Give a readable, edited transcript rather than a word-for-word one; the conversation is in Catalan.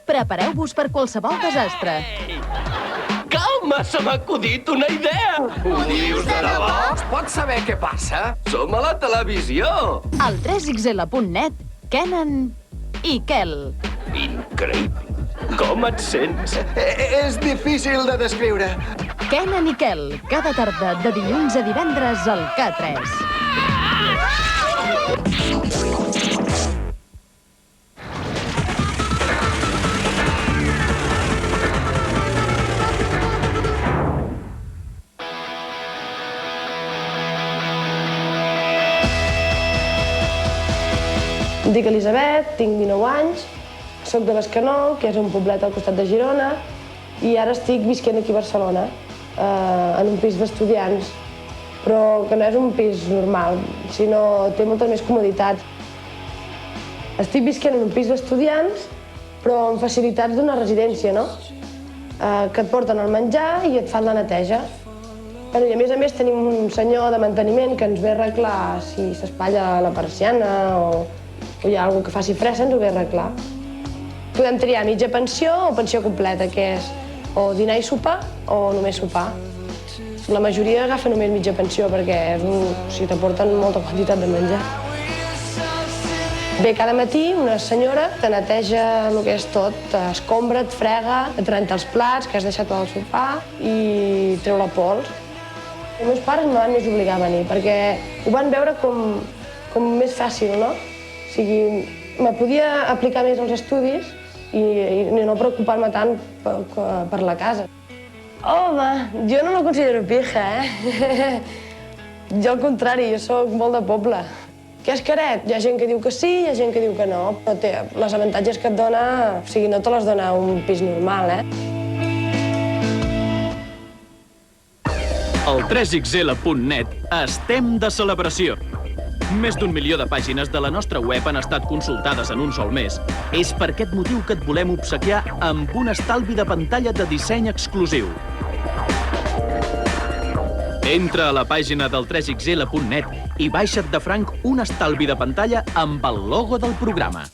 Prepareu-vos per qualsevol desastre. Calma, se m'ha acudit una idea! Ho dius de debò? Es pot saber què passa? Som a la televisió! Al 3xl.net, Kenan i Kel. Increïble! Com et sents? És difícil de descriure. Kenan i Kel, cada tarda de dilluns a divendres al K3. Em dic Elisabet, tinc 19 anys, soc de Bescanó, que és un poblet al costat de Girona, i ara estic visquent aquí a Barcelona, en un pis d'estudiants, però que no és un pis normal, sinó té moltes més comoditats. Estic visquent en un pis d'estudiants, però amb facilitats d'una residència, no? Que et porten el menjar i et fan la neteja. I a més tenim un senyor de manteniment que ens ve a arreglar si s'espatlla la persiana o hi ha alguna que faci fressa, ens ho ve a arreglar. Podem triar mitja pensió o pensió completa, que és o dinar i sopar o només sopar. La majoria agafa només mitja pensió perquè t'aporten molta quantitat de menjar. Ve cada matí una senyora que neteja el que és tot, escombra, et frega, et renta els plats que has deixat al sofà i treu la pols. Els meus pares me van més obligar a venir perquè ho van veure com més fàcil, no? O sigui, me podia aplicar més als estudis i no preocupar-me tant per la casa. Home, jo no me considero pija, Jo al contrari, jo sóc molt de poble. Que és caret? Hi ha gent que diu que sí, hi ha gent que diu que no. Però les avantatges que et dona, o sigui, no te les dona un pis normal, Al 3xl.net estem de celebració. Més d'1 milió de pàgines de la nostra web han estat consultades en un sol mes. És per aquest motiu que et volem obsequiar amb un estalvi de pantalla de disseny exclusiu. Entra a la pàgina del 3xl.net i baixa't de franc un estalvi de pantalla amb el logo del programa.